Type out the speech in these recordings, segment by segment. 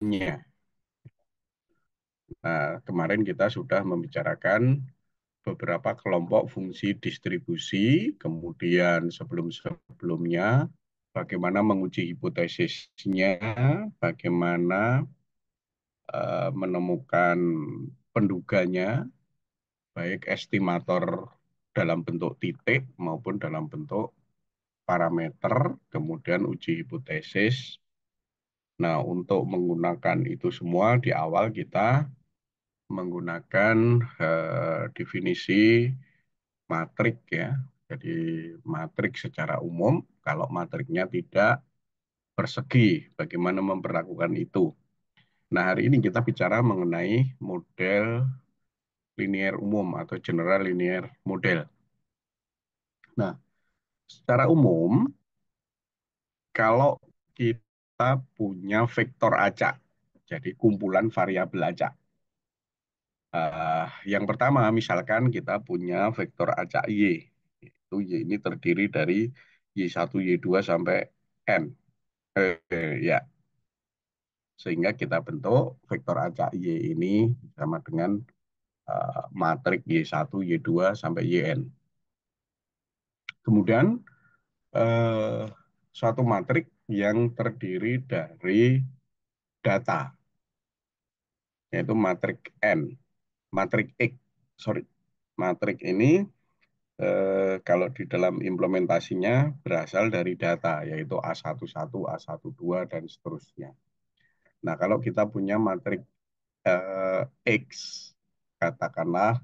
Nah, kemarin kita sudah membicarakan beberapa kelompok fungsi distribusi, kemudian sebelum-sebelumnya bagaimana menguji hipotesisnya, bagaimana menemukan penduganya, baik estimator dalam bentuk titik maupun dalam bentuk parameter, kemudian uji hipotesis. Nah, untuk menggunakan itu semua di awal kita menggunakan definisi matrik ya. Jadi matrik secara umum, kalau matriknya tidak persegi, bagaimana memperlakukan itu. Nah, hari ini kita bicara mengenai model linear umum atau general linear model. Nah, secara umum, kalau kita punya vektor acak, jadi kumpulan variabel acak. Yang pertama, misalkan kita punya vektor acak Y. Itu Y ini terdiri dari Y1, Y2 sampai N. Ya, sehingga kita bentuk vektor acak Y ini sama dengan matrik Y1, Y2 sampai Yn. Kemudian eh, suatu matrik yang terdiri dari data, yaitu matrik N, matrik X, sorry, matrik ini kalau di dalam implementasinya berasal dari data, yaitu A11, A12, dan seterusnya. Nah, kalau kita punya matrik X, katakanlah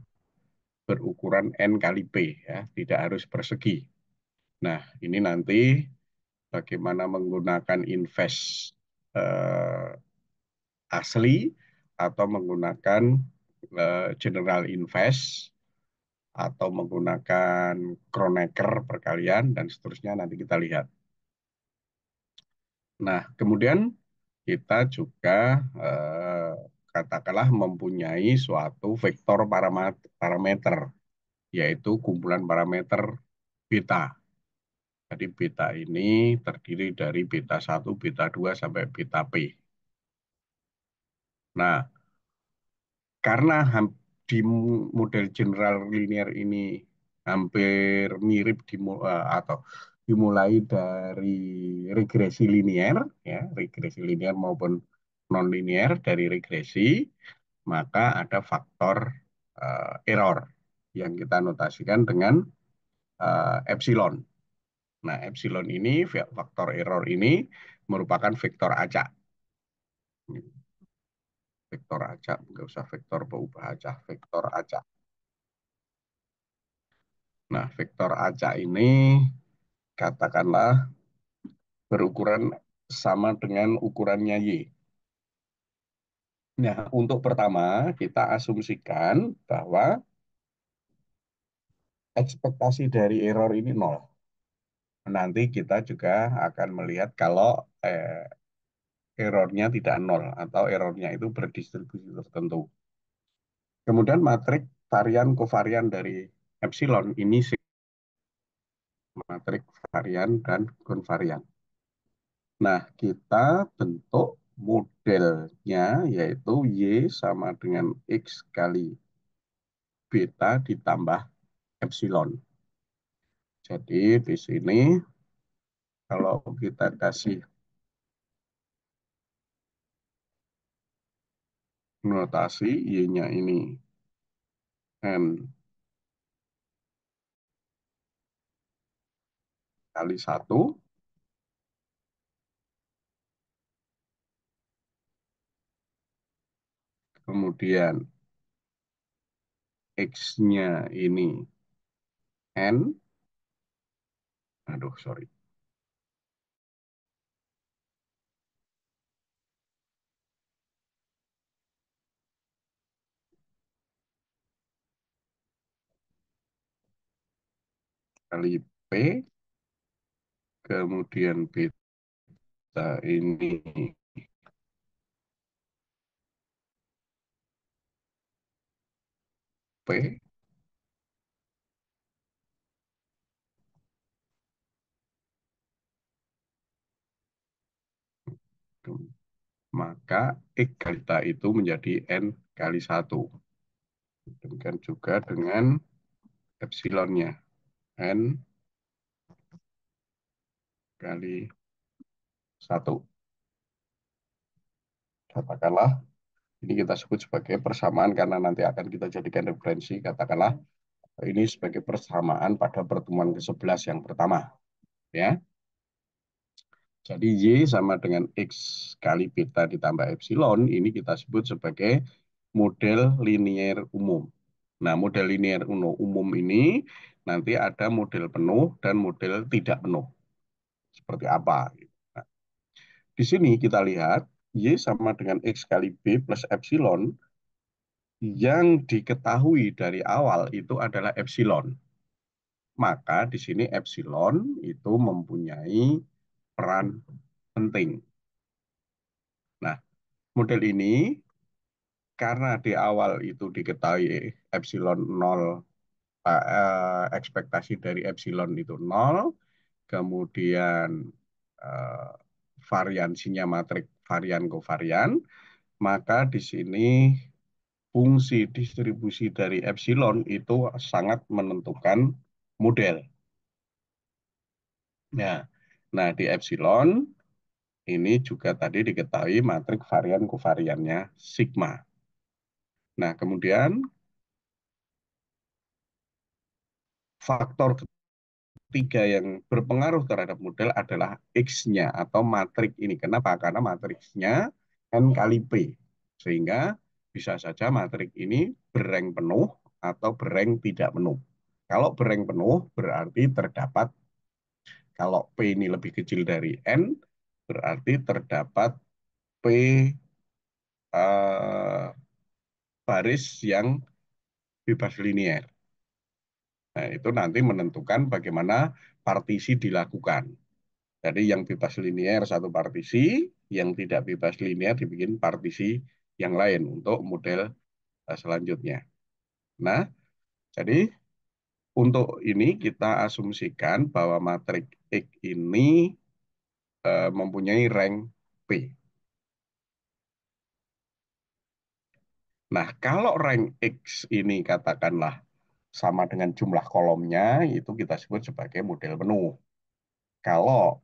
berukuran N kali P, ya, tidak harus persegi. Nah, ini nanti bagaimana menggunakan invest eh, asli atau menggunakan general invest atau menggunakan Kronecker perkalian dan seterusnya nanti kita lihat. Nah, kemudian kita juga katakanlah mempunyai suatu vektor parameter, yaitu kumpulan parameter beta. Jadi beta ini terdiri dari beta 1, beta 2 sampai beta P. Nah, karena di model general linear ini hampir mirip atau dimulai dari regresi linear, ya, regresi linear maupun non linear dari regresi, maka ada faktor error yang kita notasikan dengan epsilon. Nah, epsilon ini, faktor error ini merupakan vektor acak. Vektor acak, nggak usah vektor berubah acak, vektor acak. Nah, vektor acak ini katakanlah berukuran sama dengan ukurannya Y. Nah, untuk pertama kita asumsikan bahwa ekspektasi dari error ini nol. Nanti kita juga akan melihat kalau errornya tidak nol atau errornya itu berdistribusi tertentu. Kemudian matrik varian kovarian dari epsilon ini matrik varian dan konvarian. Nah, kita bentuk modelnya yaitu Y sama dengan X kali beta ditambah epsilon. Jadi di sini kalau kita kasih notasi Y-nya ini N kali 1, kemudian X-nya ini N, aduh sorry, kali P, kemudian beta ini P, maka maka X delta itu menjadi N kali satu. Demikian juga dengan epsilonnya. N kali satu. Katakanlah, ini kita sebut sebagai persamaan karena nanti akan kita jadikan referensi. Katakanlah, ini sebagai persamaan pada pertemuan ke-11 yang pertama. Ya. Jadi Y sama dengan X kali beta ditambah epsilon, ini kita sebut sebagai model linier umum. Nah, model linier umum ini nanti ada model penuh dan model tidak penuh. Seperti apa? Nah, di sini kita lihat Y sama dengan X kali B plus epsilon yang diketahui dari awal itu adalah epsilon. Maka di sini epsilon itu mempunyai peran penting. Nah, model ini karena di awal itu diketahui epsilon 0, ekspektasi dari epsilon itu 0, kemudian eh, variansinya matrik varian kovarian, maka di sini fungsi distribusi dari epsilon itu sangat menentukan model. Nah, nah di epsilon ini juga tadi diketahui matrik varian kovariannya sigma. Nah, kemudian faktor ketiga yang berpengaruh terhadap model adalah X-nya atau matrik ini. Kenapa? Karena matriksnya N kali P. Sehingga bisa saja matrik ini bereng penuh atau bereng tidak penuh. Kalau bereng penuh berarti terdapat, kalau P ini lebih kecil dari N, berarti terdapat P eh, baris yang bebas linier. Nah, itu nanti menentukan bagaimana partisi dilakukan. Jadi yang bebas linier satu partisi, yang tidak bebas linier dibikin partisi yang lain untuk model selanjutnya. Nah, jadi untuk ini kita asumsikan bahwa matrik X ini mempunyai rank P. Nah, kalau rank X ini katakanlah sama dengan jumlah kolomnya, itu kita sebut sebagai model penuh. Kalau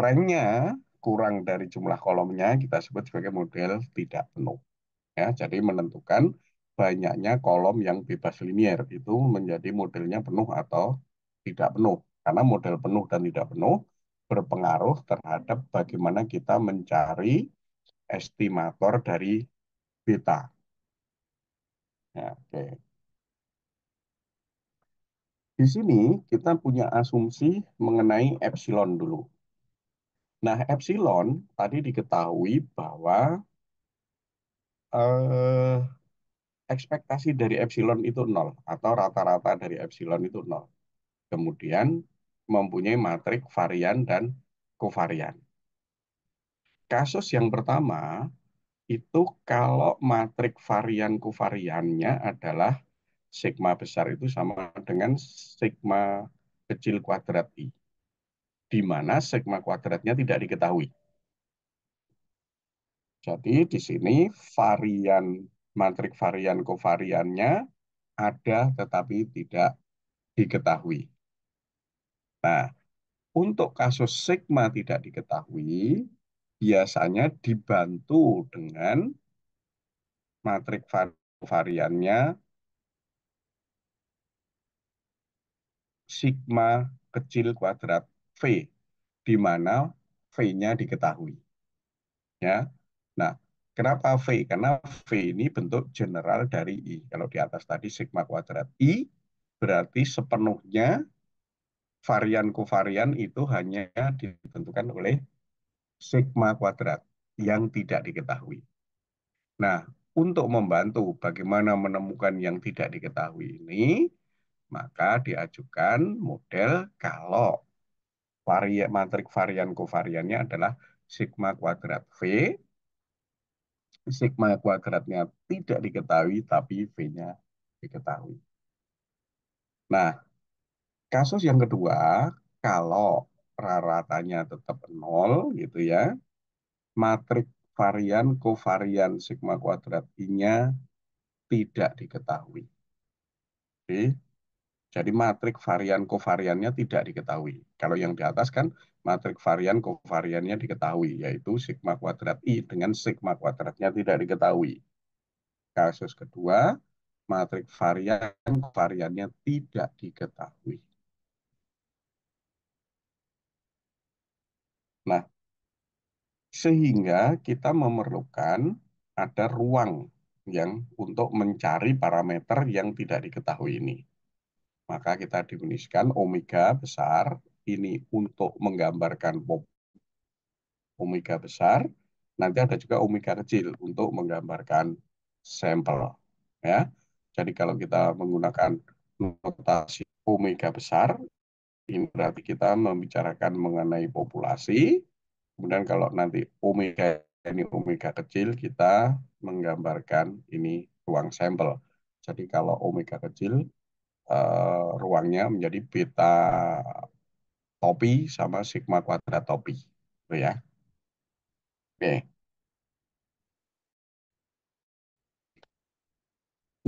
ranknya kurang dari jumlah kolomnya, kita sebut sebagai model tidak penuh. Ya, jadi menentukan banyaknya kolom yang bebas linier itu menjadi modelnya penuh atau tidak penuh. Karena model penuh dan tidak penuh berpengaruh terhadap bagaimana kita mencari estimator dari beta. Ya, oke. Di sini kita punya asumsi mengenai epsilon dulu. Nah, epsilon tadi diketahui bahwa eh, ekspektasi dari epsilon itu nol atau rata-rata dari epsilon itu nol. Kemudian mempunyai matrik varian dan kovarian. Kasus yang pertama itu kalau matrik varian kovariannya adalah sigma besar itu sama dengan sigma kecil kuadrat I, di mana sigma kuadratnya tidak diketahui. Jadi di sini varian matrik varian kovariannya ada tetapi tidak diketahui. Nah, untuk kasus sigma tidak diketahui, biasanya dibantu dengan matrik variannya sigma kecil kuadrat V, di mana V-nya diketahui. Ya. Nah, kenapa V? Karena V ini bentuk general dari I. Kalau di atas tadi sigma kuadrat I, berarti sepenuhnya varian kovarian itu hanya ditentukan oleh sigma kuadrat yang tidak diketahui. Nah, untuk membantu bagaimana menemukan yang tidak diketahui ini, maka diajukan model kalau matrik varian kovariannya adalah sigma kuadrat V, sigma kuadratnya tidak diketahui, tapi V-nya diketahui. Nah, kasus yang kedua, kalau raratannya tetap nol, gitu ya, matrik varian kovarian sigma kuadrat I-nya tidak diketahui. Oke. Jadi matrik varian kovariannya tidak diketahui. Kalau yang di atas kan matrik varian kovariannya diketahui, yaitu sigma kuadrat I dengan sigma kuadratnya tidak diketahui. Kasus kedua, matrik varian kovariannya tidak diketahui. Nah, sehingga kita memerlukan ada ruang yang untuk mencari parameter yang tidak diketahui ini. Maka kita definisikan omega besar ini untuk menggambarkan omega besar, nanti ada juga omega kecil untuk menggambarkan sampel. Ya. Jadi kalau kita menggunakan notasi omega besar, ini berarti kita membicarakan mengenai populasi. Kemudian kalau nanti omega ini omega kecil, kita menggambarkan ini ruang sampel. Jadi kalau omega kecil, ruangnya menjadi beta topi sama sigma kuadrat topi. Gitu ya. Oke.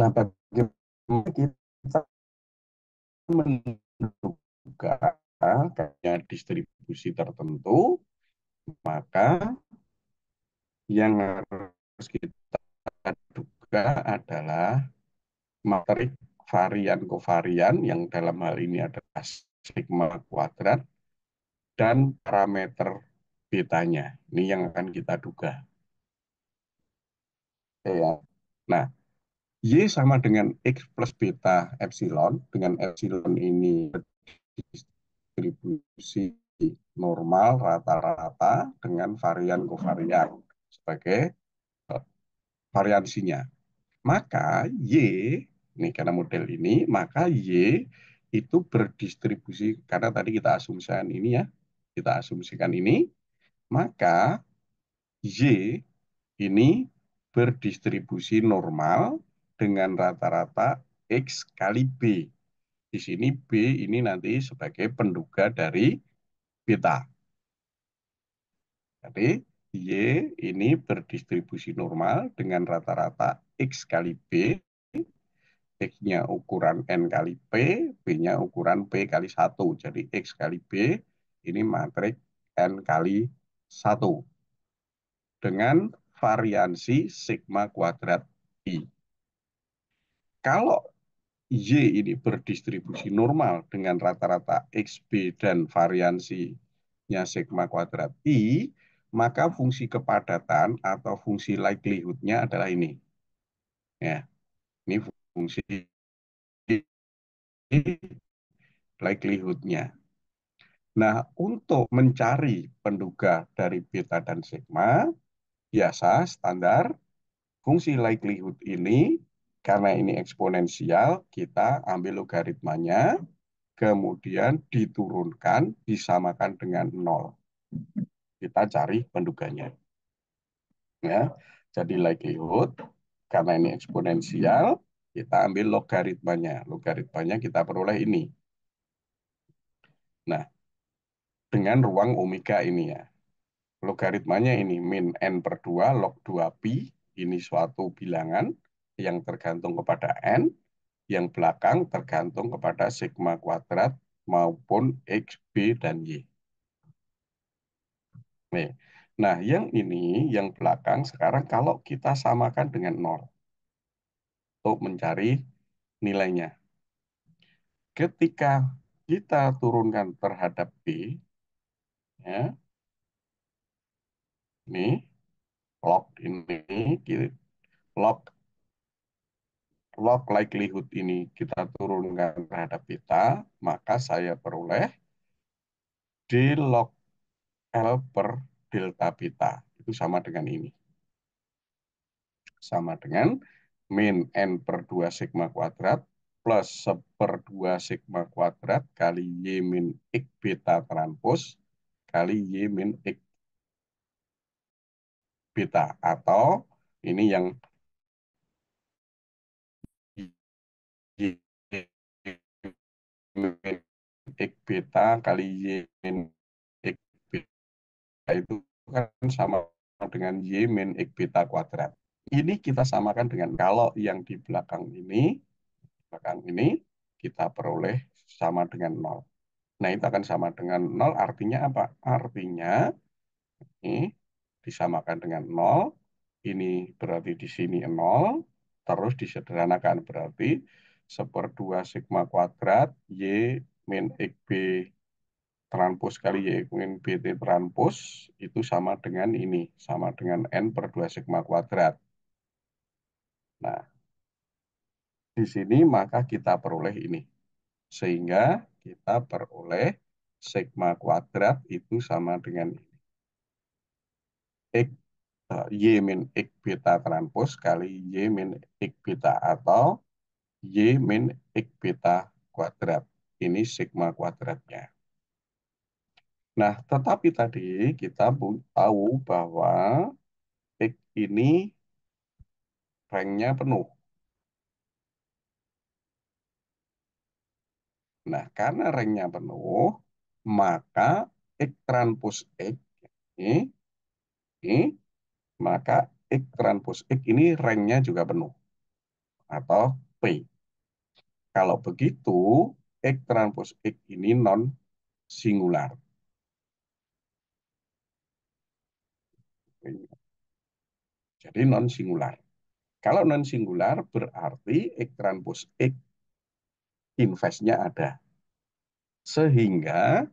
Nah, bagaimana kita menduga adanya distribusi tertentu, maka yang harus kita duga adalah matrik varian kovarian yang dalam hal ini adalah sigma kuadrat dan parameter betanya. Ini yang akan kita duga. Ya. Nah, Y sama dengan X plus beta epsilon, dengan epsilon ini distribusi normal rata-rata dengan varian kovarian sebagai variansinya. Maka Y, ini karena model ini, maka Y itu berdistribusi, karena tadi kita asumsikan ini ya, kita asumsikan ini, maka Y ini berdistribusi normal dengan rata-rata X kali B. Di sini B ini nanti sebagai penduga dari beta. Jadi Y ini berdistribusi normal dengan rata-rata X kali B, X-nya ukuran N kali P, B-nya ukuran P kali 1. Jadi X kali B ini matriks N kali 1 dengan variansi sigma kuadrat I. Kalau Y ini berdistribusi normal dengan rata-rata XB dan variansinya sigma kuadrat I, maka fungsi kepadatan atau fungsi likelihood-nya adalah ini. Ya, ini fungsi likelihood-nya. Nah, untuk mencari penduga dari beta dan sigma, biasa standar fungsi likelihood ini, karena ini eksponensial, kita ambil logaritmanya, kemudian diturunkan, disamakan dengan nol. Kita cari penduganya. Ya. Jadi likelihood, karena ini eksponensial, kita ambil logaritmanya. Logaritmanya kita peroleh ini. Nah, dengan ruang omega ini ya. Logaritmanya ini min n per 2 log 2 pi. Ini suatu bilangan yang tergantung kepada n. Yang belakang tergantung kepada sigma kuadrat maupun x, b, dan y. Nih. Nah, yang ini, yang belakang sekarang kalau kita samakan dengan nol untuk mencari nilainya. Ketika kita turunkan terhadap B, ya, ini log ini, log log likelihood ini kita turunkan terhadap beta, maka saya peroleh D log L per delta beta. Itu sama dengan ini. Sama dengan min N per 2 sigma kuadrat plus 1/2 sigma kuadrat kali Y min X beta transpos kali Y min X beta. Atau ini yang Y min X beta kali Y min X beta itu kan sama dengan Y min X beta kuadrat. Ini kita samakan dengan kalau yang di belakang ini kita peroleh sama dengan nol. Nah, itu akan sama dengan nol, artinya apa? Artinya ini disamakan dengan nol, ini berarti di sini nol, terus disederhanakan berarti seperdua sigma kuadrat Y min XB transpos kali Y min BT transpos itu sama dengan ini, sama dengan N per 2 sigma kuadrat. Nah, di sini maka kita peroleh ini. Sehingga kita peroleh sigma kuadrat itu sama dengan X, Y min X beta transpos kali Y min X beta atau Y min X beta kuadrat. Ini sigma kuadratnya. Nah, tetapi tadi kita tahu bahwa X ini ranknya penuh. Nah, karena ranknya penuh, maka X transpos X ini, ini maka X transpos X ini ranknya juga penuh atau P. Kalau begitu, X transpos X ini non singular. Jadi non singular. Kalau non singular berarti X transpos X inverse-nya ada. Sehingga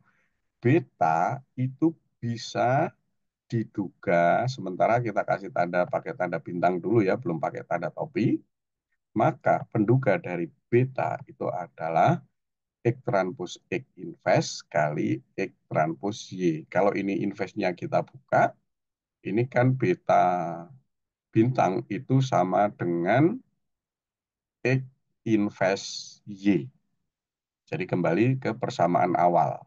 beta itu bisa diduga, sementara kita kasih tanda pakai tanda bintang dulu ya, belum pakai tanda topi, maka penduga dari beta itu adalah X transpos X inverse kali X transpos Y. Kalau ini inverse-nya kita buka, ini kan beta bintang itu sama dengan X inverse Y. Jadi kembali ke persamaan awal.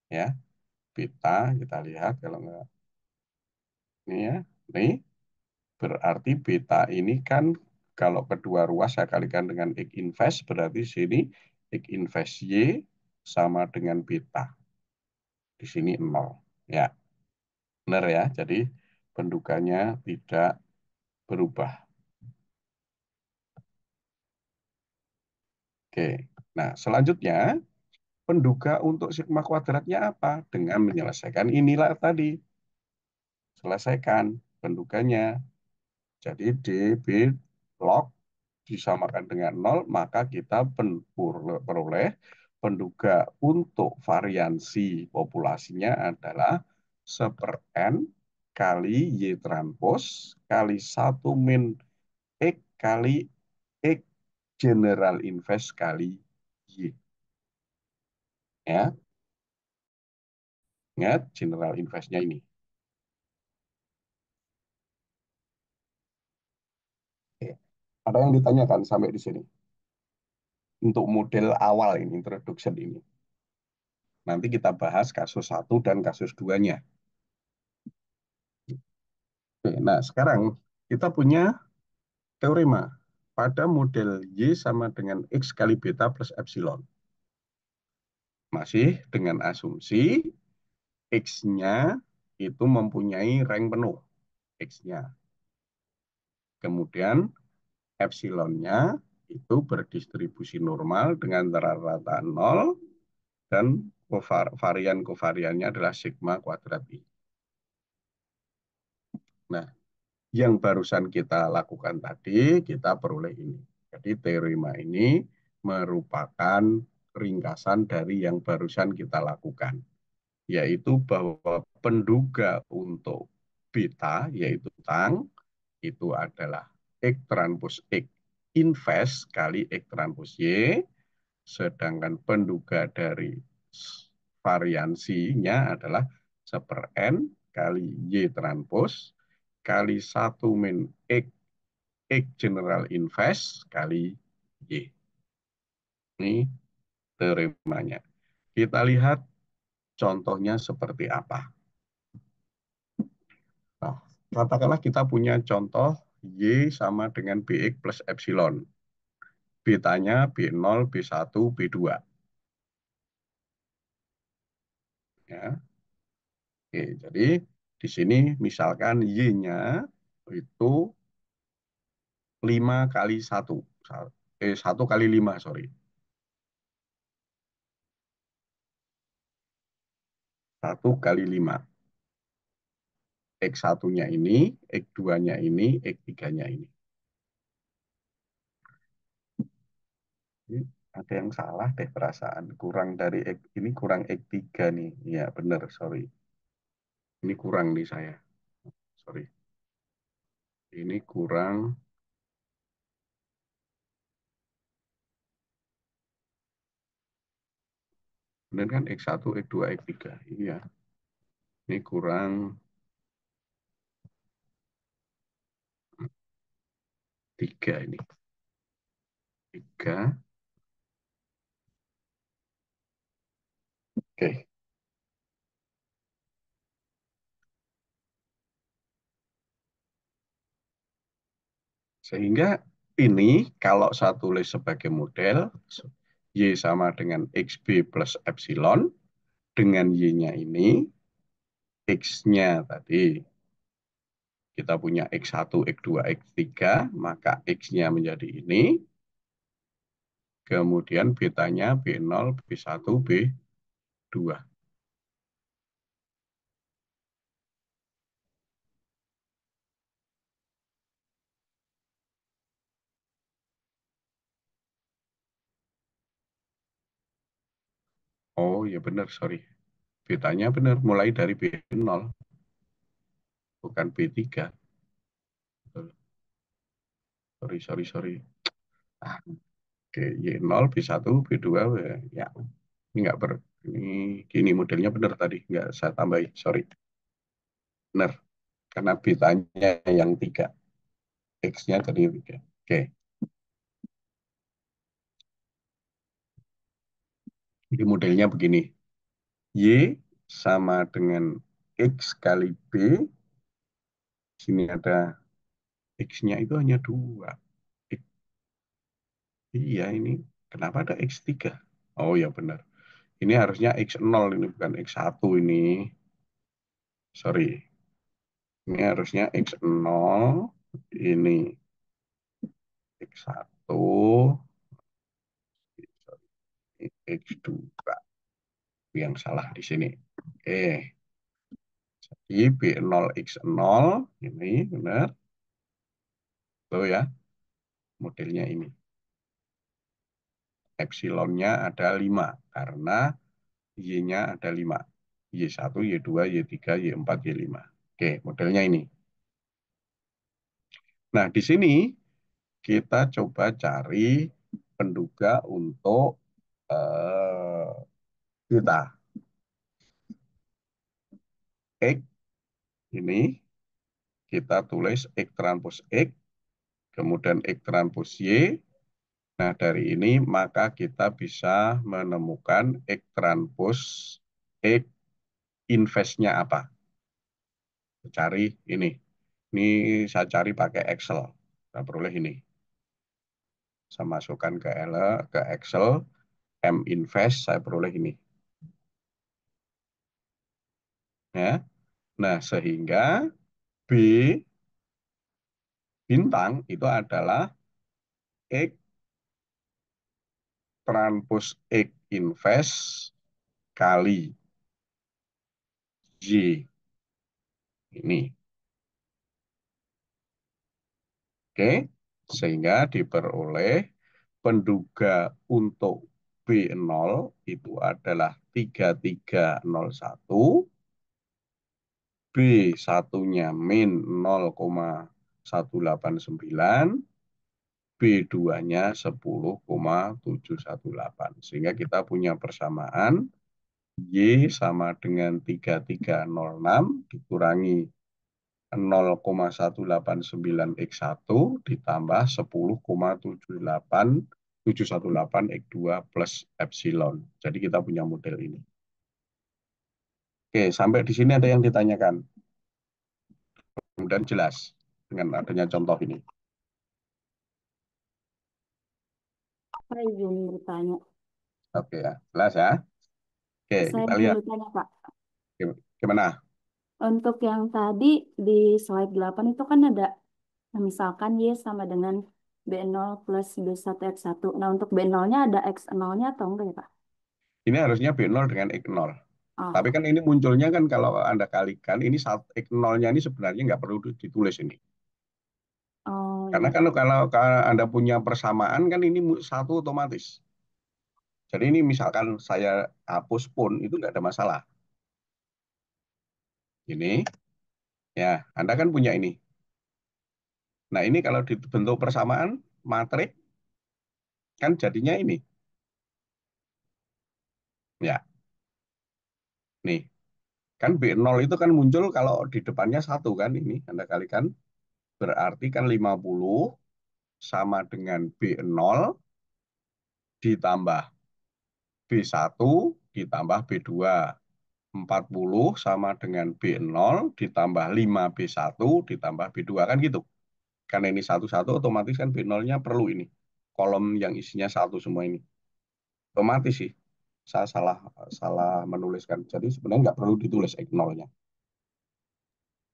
Ya, beta kita lihat kalau nggak ini ya, ini berarti beta ini kan kalau kedua ruas saya kalikan dengan X inverse berarti sini X inverse Y sama dengan beta. Di sini 0. Ya, benar ya. Jadi pendukanya tidak berubah. Oke. Nah, selanjutnya penduga untuk sigma kuadratnya apa? Dengan menyelesaikan inilah tadi. Selesaikan penduganya. Jadi DB log disamakan dengan 0, maka kita peroleh penduga untuk variansi populasinya adalah 1/n kali Y transpos kali 1 min X kali X general inverse kali Y. Ya, ingat general inverse-nya ini. Oke. Ada yang ditanyakan sampai di sini? Untuk model awal ini, introduction ini. Nanti kita bahas kasus 1 dan kasus 2-nya. Oke, nah sekarang kita punya teorema. Pada model Y sama dengan X kali beta plus epsilon. Masih dengan asumsi X-nya itu mempunyai rank penuh. X-nya. Kemudian epsilonnya itu berdistribusi normal dengan rata-rata 0 dan varian kovariannya adalah sigma kuadrat I. Nah, yang barusan kita lakukan tadi, kita peroleh ini. Jadi teorema ini merupakan ringkasan dari yang barusan kita lakukan, yaitu bahwa penduga untuk beta, yaitu tang, itu adalah X transpos X inverse kali X transpos Y, sedangkan penduga dari variansinya adalah 1/n kali Y transpos kali 1 min X, X general inverse kali Y. Ini teoremanya. Kita lihat contohnya seperti apa. Nah, katakanlah kita punya contoh Y sama dengan BX plus epsilon. Betanya B0, B1, B2. Ya. Oke, jadi Di sini misalkan Y-nya itu 5 kali satu, 1 kali 5, sorry. 1 kali 5. X1-nya ini, X2-nya ini, X3-nya ini. Ini ada yang salah deh perasaan. Kurang dari X, ini kurang X3 nih. Ya benar, sorry. Ini kurang nih saya. Sorry. Ini kurang, benar kan X1, X2, X3. Iya. Ini kurang 3 ini. 3. Oke. Sehingga ini kalau saya tulis sebagai model, Y sama dengan XB plus epsilon, dengan Y-nya ini, X-nya tadi, kita punya X1, X2, X3, maka X-nya menjadi ini, kemudian betanya B0, B1, B2. Oh ya benar, sorry. Betanya benar, mulai dari B0, bukan B3. Sorry, sorry, sorry. Ah, oke, Y0, B1, B2, ya. Ini nggak ini gini modelnya benar tadi, nggak saya tambahin, sorry. Benar, karena betanya yang 3, X-nya jadi 3. Oke, jadi modelnya begini. Y sama dengan X kali B, sini ada X-nya itu hanya 2. Iya ini, kenapa ada X3? Oh ya benar. Ini harusnya X0, ini bukan X1 ini. Sorry. Ini harusnya X0, ini X1, X2. Yang salah di sini. Oke, jadi B0X0, ini benar. Tuh ya, modelnya ini. Epsilonnya ada 5, karena Y-nya ada 5. Y1, Y2, Y3, Y4, Y5. Oke, modelnya ini. Nah, di sini kita coba cari penduga untuk kita. X ini kita tulis X transpos X, kemudian X transpos Y. Nah, dari ini maka kita bisa menemukan X transpos X inverse-nya apa. Cari ini. Ini saya cari pakai Excel. Saya peroleh ini. Saya masukkan ke Excel, M inverse, saya peroleh ini. Ya. Nah, sehingga B bintang itu adalah X transpos X inverse kali Y. Ini. Oke, sehingga diperoleh penduga untuk B0 itu adalah 3301, B1-nya min 0,189, B2-nya 10,718. Sehingga kita punya persamaan Y sama dengan 3306 dikurangi 0,189 X1 ditambah 10,718 X2 plus epsilon. Jadi kita punya model ini. Oke, sampai di sini ada yang ditanyakan. Kemudian jelas dengan adanya contoh ini. Saya izin bertanya. Oke ya, jelas ya. Oke, Saya kita izin lihat bertanya, Pak. gimana. Untuk yang tadi di slide 8 itu kan ada, nah, misalkan Y sama dengan B0 plus B1 X1. Nah, untuk B0-nya ada X0-nya atau enggak ya, Pak? Ini harusnya B0 dengan X0. Tapi Oh, kan ini munculnya kan kalau Anda kalikan, ini X0-nya ini sebenarnya nggak perlu ditulis ini. oh Karena iya, kan kalau Anda punya persamaan kan ini satu otomatis. Jadi ini misalkan saya hapus pun itu nggak ada masalah. Ini, ya Anda kan punya ini. Nah ini kalau dibentuk persamaan, matriks kan jadinya ini. Ya, nih. Kan B0 itu kan muncul kalau di depannya satu kan ini. Anda kalikan. Berarti kan 50 sama dengan B0 ditambah B1 ditambah B2. 40 sama dengan B0 ditambah 5B1 ditambah B2 kan gitu. Karena ini satu-satu otomatis kan B0-nya perlu ini. Kolom yang isinya satu semua ini. Otomatis sih. Saya salah salah menuliskan. Jadi sebenarnya nggak perlu ditulis X0-nya.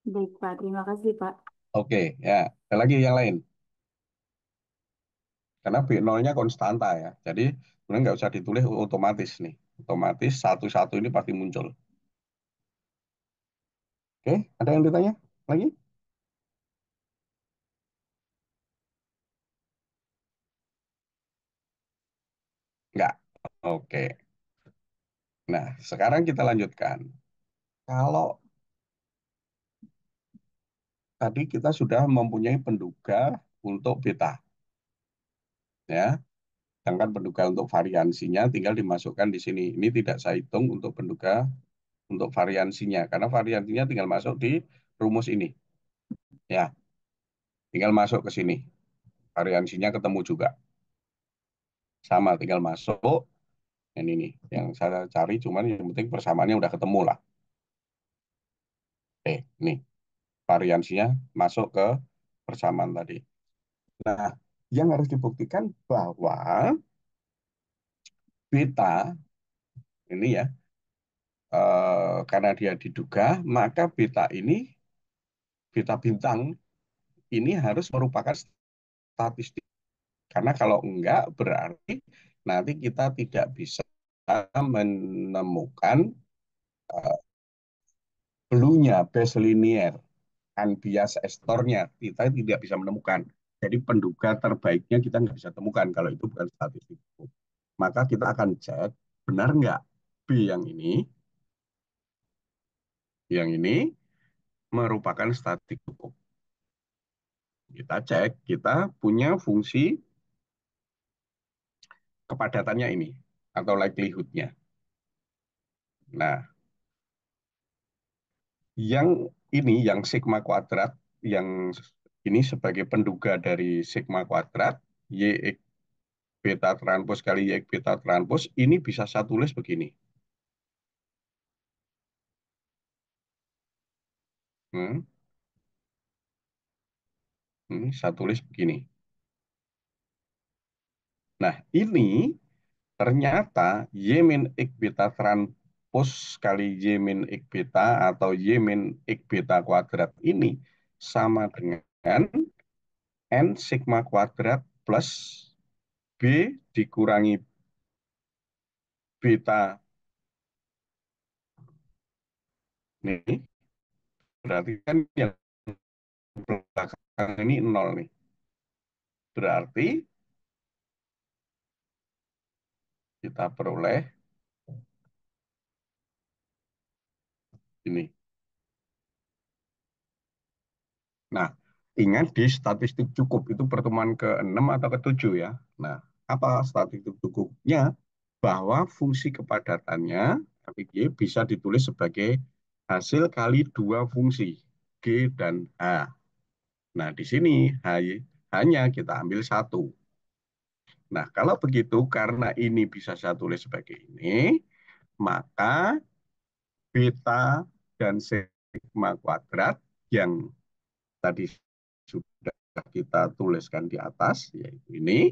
baik Pak. Terima kasih Pak. Oke, ya. Ada lagi yang lain. Karena B0-nya konstanta ya. Jadi sebenarnya nggak usah ditulis otomatis nih. Otomatis satu-satu ini pasti muncul. Oke, ada yang ditanya lagi? Nggak. Oke. Nah, sekarang kita lanjutkan. Kalau tadi kita sudah mempunyai penduga untuk beta, ya. Sedangkan penduga untuk variansinya tinggal dimasukkan di sini. Ini tidak saya hitung untuk penduga untuk variansinya, karena variansinya tinggal masuk di rumus ini. Ya, tinggal masuk ke sini. Variansinya ketemu juga. Sama, tinggal masuk. Ini nih, yang saya cari cuman yang penting persamaannya udah ketemu lah. Nih, variansinya masuk ke persamaan tadi. Nah, yang harus dibuktikan bahwa beta ini ya, karena dia diduga, maka beta ini, beta bintang ini harus merupakan statistik. Karena kalau enggak, berarti nanti kita tidak bisa menemukan blue-nya, base linear, unbiased estornya. Kita tidak bisa menemukan. Jadi penduga terbaiknya kita nggak bisa temukan kalau itu bukan statistik. Maka kita akan cek, benar nggak B yang ini merupakan statistik cukup. Kita cek, kita punya fungsi kepadatannya ini, atau likelihood-nya. Nah, yang sigma kuadrat, yang ini sebagai penduga dari sigma kuadrat, Y beta transpos kali Y beta transpos, ini bisa saya tulis begini. Hmm, saya tulis begini. Nah, ini ternyata Y min X beta transpos kali Y min X beta atau Y min X beta kuadrat ini sama dengan N sigma kuadrat plus B dikurangi beta. Nih, berarti kan yang belakang ini nol nih. Berarti kita peroleh ini. Nah, ingat di statistik cukup itu pertemuan ke-6 atau ke-7 ya. Nah, apa statistik cukupnya? Bahwa fungsi kepadatannya FIG bisa ditulis sebagai hasil kali dua fungsi G dan H. Nah, di sini hanya kita ambil satu. Nah, kalau begitu karena ini bisa saya tulis sebagai ini, maka beta dan sigma kuadrat yang tadi sudah kita tuliskan di atas, yaitu ini,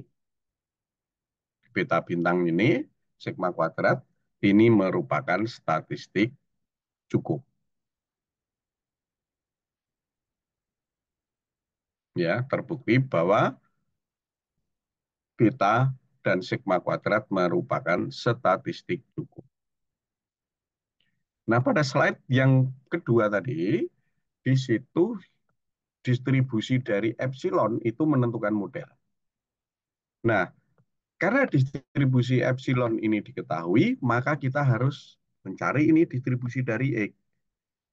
beta bintang ini, sigma kuadrat, ini merupakan statistik cukup. Ya, terbukti bahwa beta dan sigma kuadrat merupakan statistik cukup. Nah, pada slide yang kedua tadi, di situ distribusi dari epsilon itu menentukan model. Nah, karena distribusi epsilon ini diketahui, maka kita harus mencari ini distribusi dari X.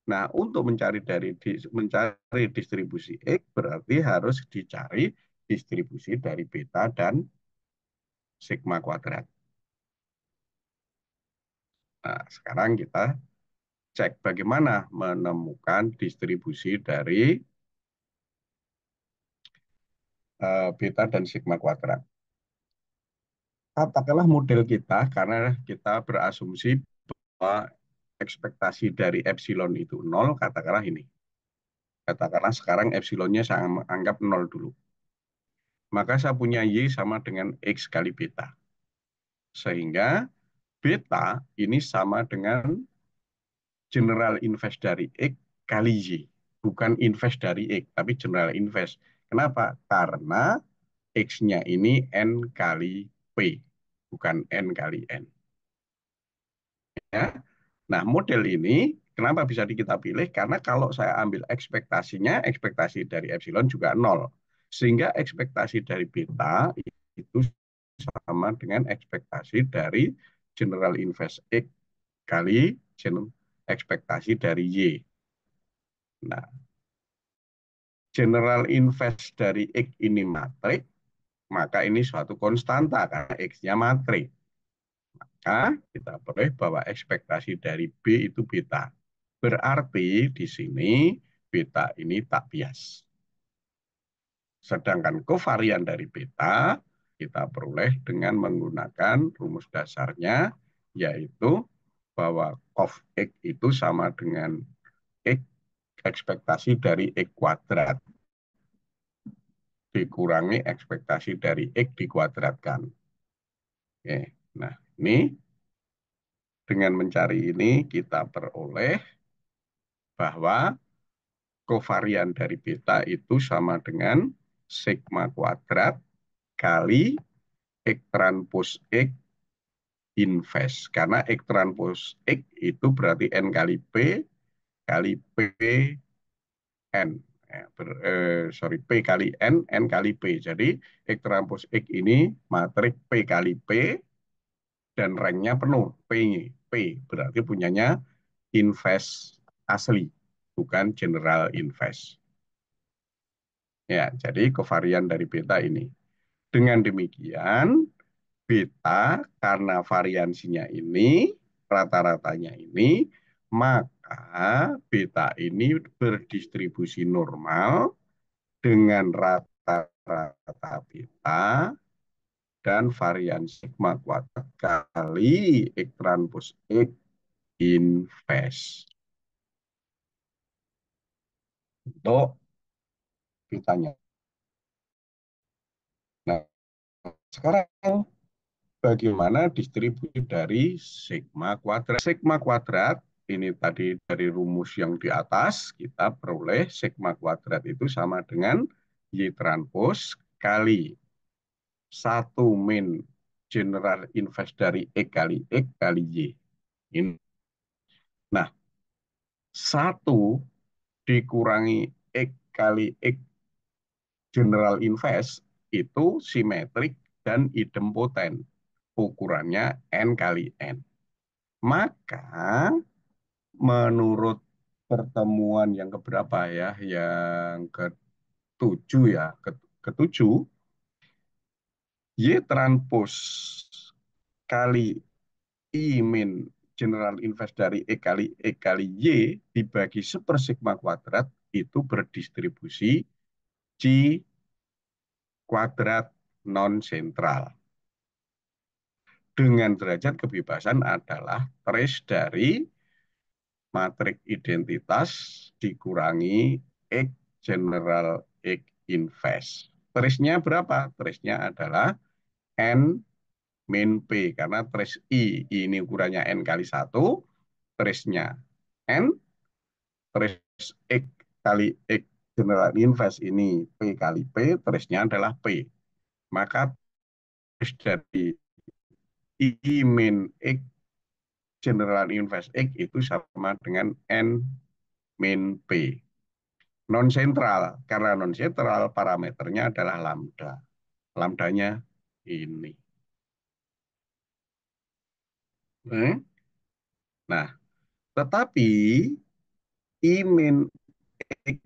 Nah, untuk mencari distribusi X berarti harus dicari distribusi dari beta dan sigma kuadrat. Nah, sekarang kita cek bagaimana menemukan distribusi dari beta dan sigma kuadrat. Katakanlah model kita, karena kita berasumsi bahwa ekspektasi dari epsilon itu nol, katakanlah ini. Katakanlah sekarang epsilonnya saya anggap nol dulu. Maka saya punya Y sama dengan X kali beta. Sehingga beta ini sama dengan general invest dari X kali Y. Bukan invest dari X, tapi general invest. Kenapa? Karena X-nya ini N kali P, bukan N kali N. Ya. Nah, model ini kenapa bisa kita pilih? Karena kalau saya ambil ekspektasinya, ekspektasi dari epsilon juga nol. Sehingga ekspektasi dari beta itu sama dengan ekspektasi dari general invest X kali ekspektasi dari Y. Nah, general invest dari X ini matrik, maka ini suatu konstanta karena X-nya matrik. Maka kita boleh bahwa ekspektasi dari B itu beta. Berarti di sini beta ini tak bias. Sedangkan kovarian dari beta kita peroleh dengan menggunakan rumus dasarnya, yaitu bahwa cov X itu sama dengan X ekspektasi dari X kuadrat dikurangi ekspektasi dari X dikuadratkan. Oke, nah ini dengan mencari ini kita peroleh bahwa kovarian dari beta itu sama dengan sigma kuadrat kali X transpos X invers. Karena X transpos X itu berarti N kali P kali P N. Sorry, P kali N, N kali P. Jadi X transpos X ini matrik P kali P dan ranknya penuh, P. P berarti punyanya invers asli, bukan general invers. Ya, jadi kovarian dari beta ini. Dengan demikian, beta karena variansinya ini, rata-ratanya ini, maka beta ini berdistribusi normal dengan rata-rata beta dan varian sigma kuadrat kali X transpos X invers. Untuk betanya. Nah, sekarang bagaimana distribusi dari sigma kuadrat. Sigma kuadrat ini tadi dari rumus yang di atas kita peroleh sigma kuadrat itu sama dengan Y transpos kali 1 min general invest dari X kali X kali Y. Ini. Nah, 1 dikurangi X kali X general invest itu simetrik dan idempoten. Ukurannya N kali N. Maka menurut pertemuan yang keberapa ya, yang ketujuh ya, ketujuh, Y transpos kali I min general invest dari E kali Y dibagi sepersigma kuadrat itu berdistribusi C kuadrat non sentral. Dengan derajat kebebasan adalah trace dari matrik identitas dikurangi X general X invest. Trace-nya berapa? Trace-nya adalah N min P. Karena trace I ini ukurannya N kali 1. Trace-nya N. Trace X kali X general invest ini P kali P, trace-nya adalah P. Maka trace dari I min X general invest X itu sama dengan N min P. Non sentral, karena non sentral parameternya adalah lambda. Lambdanya ini. Nah, tetapi I min X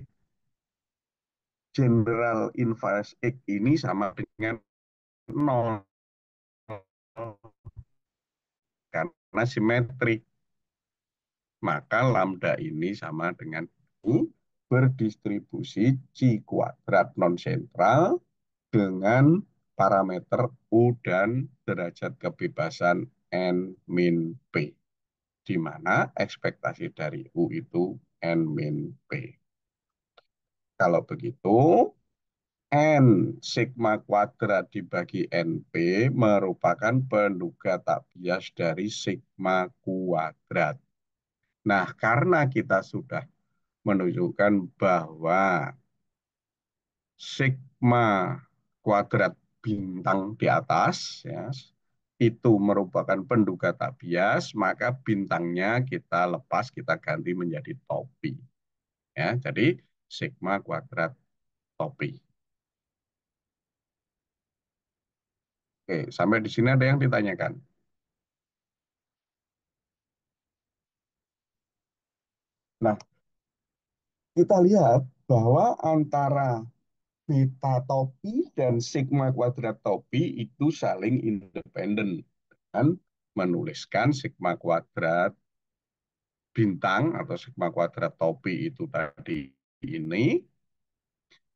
general invest X ini sama dengan nol karena simetrik. Maka lambda ini sama dengan U berdistribusi C kuadrat non sentral dengan parameter U dan derajat kebebasan N min P, di mana ekspektasi dari U itu N min P. Kalau begitu, N sigma kuadrat dibagi NP merupakan penduga tak bias dari sigma kuadrat. Nah, karena kita sudah menunjukkan bahwa sigma kuadrat bintang di atas ya, itu merupakan penduga tak bias, maka bintangnya kita lepas, kita ganti menjadi topi. Ya, jadi sigma kuadrat topi. Oke, sampai di sini ada yang ditanyakan. Nah, kita lihat bahwa antara beta topi dan sigma kuadrat topi itu saling independen. Dan menuliskan sigma kuadrat bintang atau sigma kuadrat topi itu tadi ini.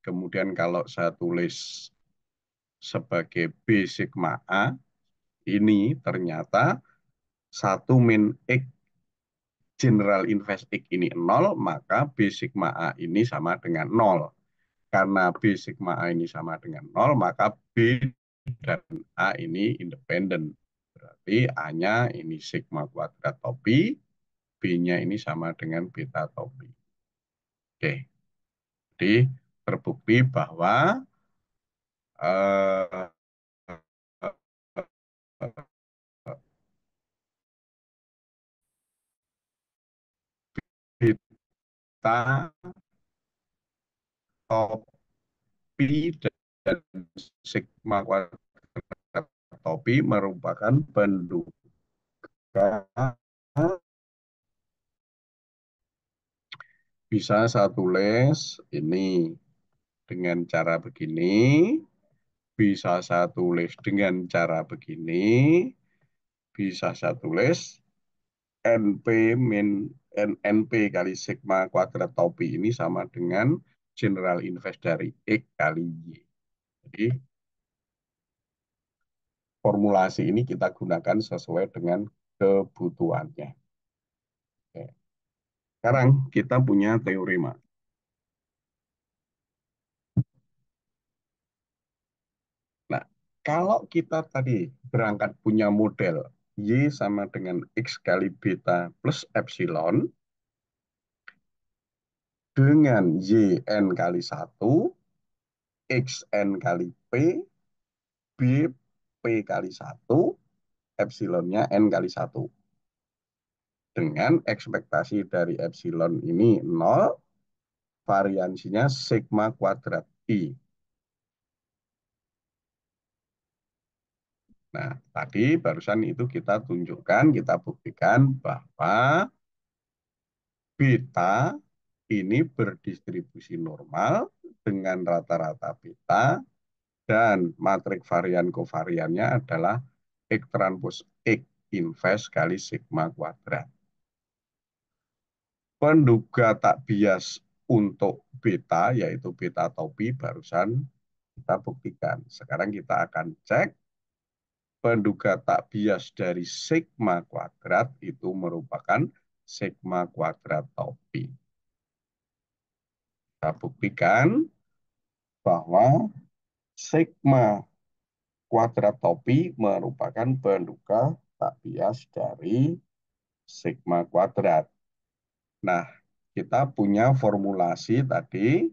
Kemudian kalau saya tulis sebagai B sigma A, ini ternyata 1 min X general invest X ini 0, maka B sigma A ini sama dengan 0. Karena B sigma A ini sama dengan 0, maka B dan A ini independen. Berarti A-nya ini sigma kuadrat topi, B-nya ini sama dengan beta topi. Oke, jadi terbukti bahwa eh, beta topi dan sigma kuadrat topi merupakan penduga. Bisa saya tulis ini dengan cara begini, bisa saya tulis dengan cara begini, bisa saya tulis NP min NP kali sigma kuadrat topi ini sama dengan general invest dari X kali Y. Jadi formulasi ini kita gunakan sesuai dengan kebutuhannya. Oke. Sekarang kita punya teorema. Nah, kalau kita tadi berangkat punya model Y sama dengan X kali beta plus epsilon dengan YN kali 1, XN kali P, B P kali 1, epsilonnya N kali 1. Dengan ekspektasi dari epsilon ini 0, variansinya sigma kuadrat I. Nah, tadi barusan itu kita tunjukkan, kita buktikan bahwa beta ini berdistribusi normal dengan rata-rata beta dan matrik varian kovariannya adalah X transpose X inverse kali sigma kuadrat. Penduga tak bias untuk beta, yaitu beta topi, barusan kita buktikan. Sekarang kita akan cek penduga tak bias dari sigma kuadrat itu merupakan sigma kuadrat topi. Kita buktikan bahwa sigma kuadrat topi merupakan penduga tak bias dari sigma kuadrat. Nah, kita punya formulasi tadi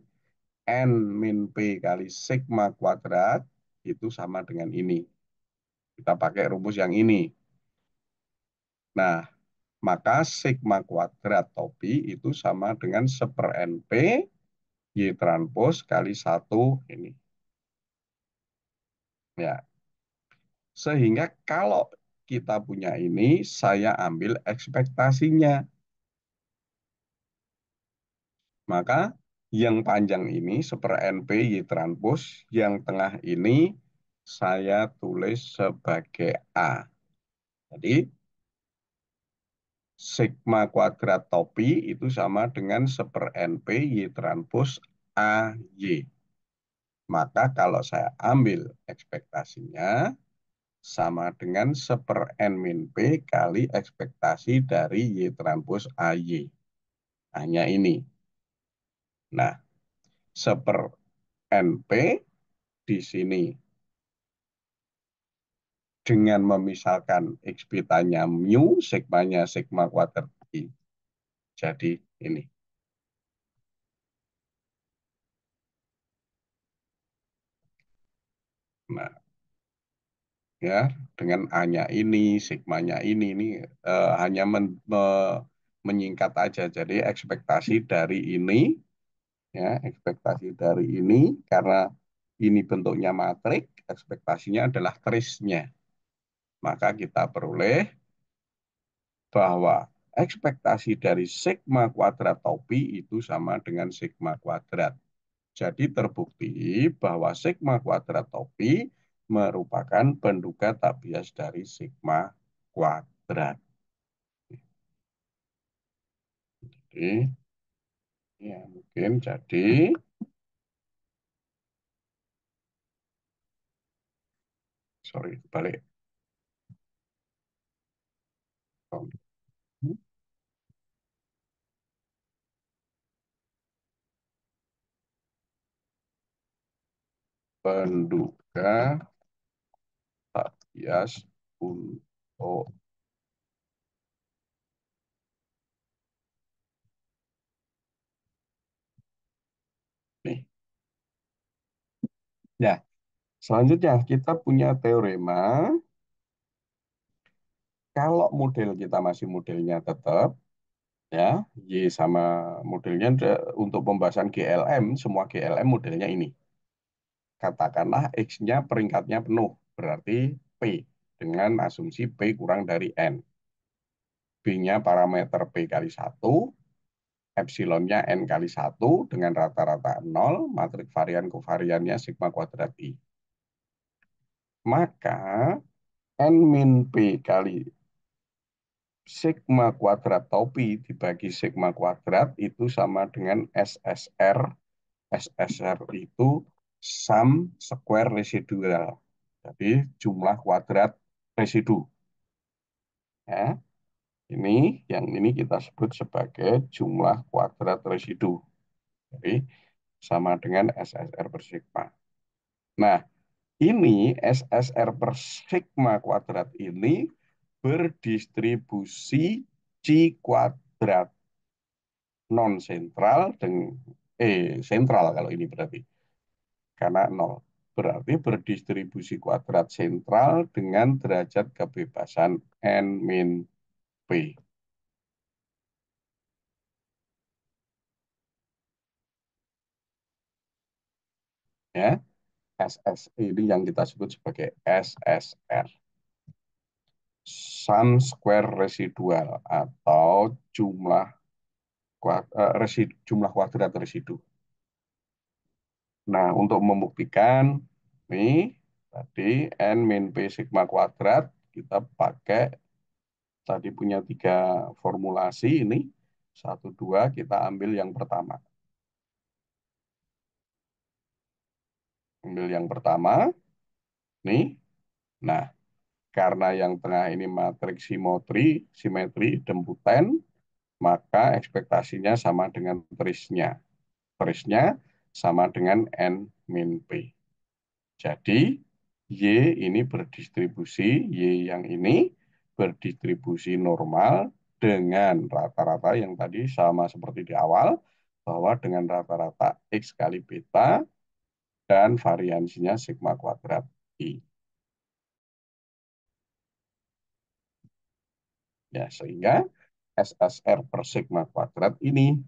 N min P kali sigma kuadrat itu sama dengan ini. Kita pakai rumus yang ini. Nah, maka sigma kuadrat topi itu sama dengan 1/NP Y transpos kali satu ini. Ya, sehingga kalau kita punya ini, saya ambil ekspektasinya. Maka yang panjang ini 1/NP Y transpos, yang tengah ini saya tulis sebagai A. Jadi sigma kuadrat topi itu sama dengan 1/NP Y transpos AY. Maka kalau saya ambil ekspektasinya sama dengan 1/N min P kali ekspektasi dari Y transpos AY. Hanya ini. Nah, 1/NP di sini dengan memisahkan X betanya mu, sigmanya sigma kuadrat I. Jadi ini. Nah, ya dengan A-nya ini, sigmanya ini hanya menyingkat aja. Jadi ekspektasi dari ini, ya ekspektasi dari ini karena ini bentuknya matrik, ekspektasinya adalah kerisnya. Maka kita peroleh bahwa ekspektasi dari sigma kuadrat topi itu sama dengan sigma kuadrat. Jadi terbukti bahwa sigma kuadrat topi merupakan penduga tak bias dari sigma kuadrat. Jadi, ya mungkin jadi, sorry, balik. Penduga tak bias untuk nih. Ya, selanjutnya kita punya teorema. Kalau model kita masih modelnya tetap, ya, Y sama modelnya untuk pembahasan GLM, semua GLM modelnya ini. Katakanlah X-nya peringkatnya penuh, berarti P dengan asumsi P kurang dari N. B-nya parameter P kali 1, epsilonnya N kali 1 dengan rata-rata 0, matrik varian kovariannya sigma kuadrat I. Maka N min P kali sigma kuadrat topi dibagi sigma kuadrat itu sama dengan SSR. SSR itu sum square residual. Jadi jumlah kuadrat residu. Ya, yang ini kita sebut sebagai jumlah kuadrat residu. Jadi sama dengan SSR per sigma. Nah, ini SSR per sigma kuadrat ini berdistribusi C kuadrat non sentral dengan sentral kalau ini berarti karena nol. Berarti berdistribusi kuadrat sentral dengan derajat kebebasan N min P. Ya, SS ini yang kita sebut sebagai SSR. Sum square residual atau jumlah kuadrat residu. Nah, untuk membuktikan nih tadi N min P sigma kuadrat kita pakai tadi punya 3 formulasi ini. Satu, dua, kita ambil yang pertama. Ambil yang pertama, nih. Nah, karena yang tengah ini matriks simetri idemputen, maka ekspektasinya sama dengan trisnya. Trisnya sama dengan N min P. Jadi, Y ini berdistribusi, Y yang ini berdistribusi normal dengan rata-rata yang tadi sama seperti di awal, bahwa dengan rata-rata X kali beta dan variansinya sigma kuadrat I. Ya, sehingga SSR per sigma kuadrat ini,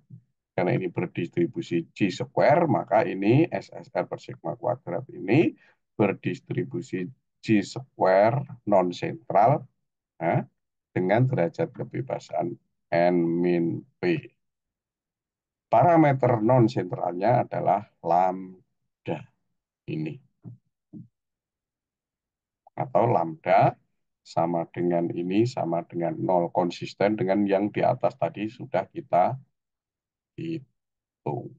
karena ini berdistribusi G square, maka ini SSR per sigma kuadrat ini berdistribusi G square non-sentral, nah, dengan derajat kebebasan N min P. Parameter non-sentralnya adalah lambda ini. Atau lambda sama dengan ini, sama dengan nol, konsisten dengan yang di atas tadi sudah kita hitung.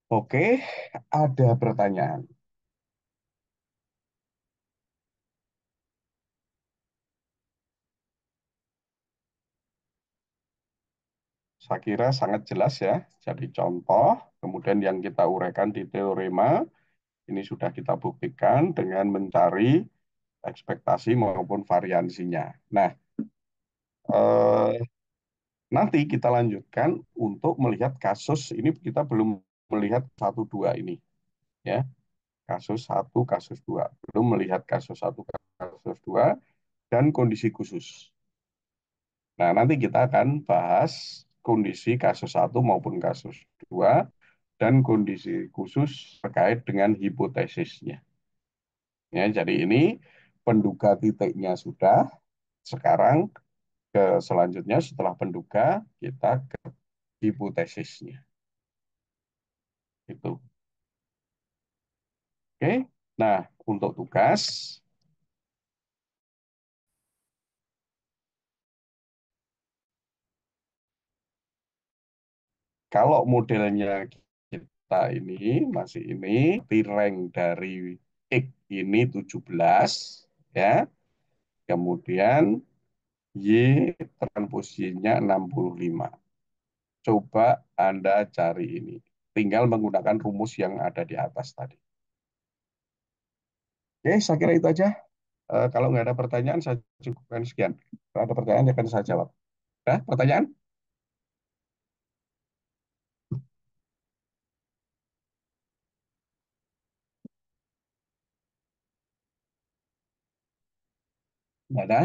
Oke, ada pertanyaan. Saya kira sangat jelas ya. Jadi contoh, kemudian yang kita uraikan di teorema, ini sudah kita buktikan dengan mencari ekspektasi maupun variansinya. Nah, eh, nanti kita lanjutkan untuk melihat kasus, ini kita belum melihat satu dua ini. Ya, kasus satu, kasus dua. Belum melihat kasus satu, kasus dua, dan kondisi khusus. Nah, nanti kita akan bahas kondisi kasus satu maupun kasus dua dan kondisi khusus terkait dengan hipotesisnya. Ya, jadi ini penduga titiknya sudah. Sekarang ke selanjutnya setelah penduga kita ke hipotesisnya. Itu. Oke. Nah, untuk tugas kalau modelnya kita ini masih ini di rank dari X ini 17 ya. Kemudian Y transposisinya 65. Coba Anda cari ini. Tinggal menggunakan rumus yang ada di atas tadi. Oke, saya kira itu aja. Kalau nggak ada pertanyaan, saya cukupkan sekian. Kalau ada pertanyaan, akan saya jawab. Ada pertanyaan? Nggak ada?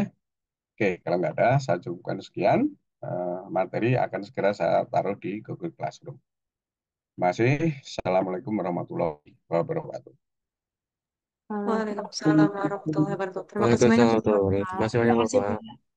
Oke, kalau nggak ada, saya cukupkan sekian. Materi akan segera saya taruh di Google Classroom. Masih, Assalamualaikum warahmatullahi wabarakatuh. Waalaikumsalam Waalaikumsalam warahmatullahi wabarakatuh. Terima kasih banyak, warahmatullahi Bapak. wabarakatuh. Terima Terima kasih kasih, banyak, Bapak. Pak.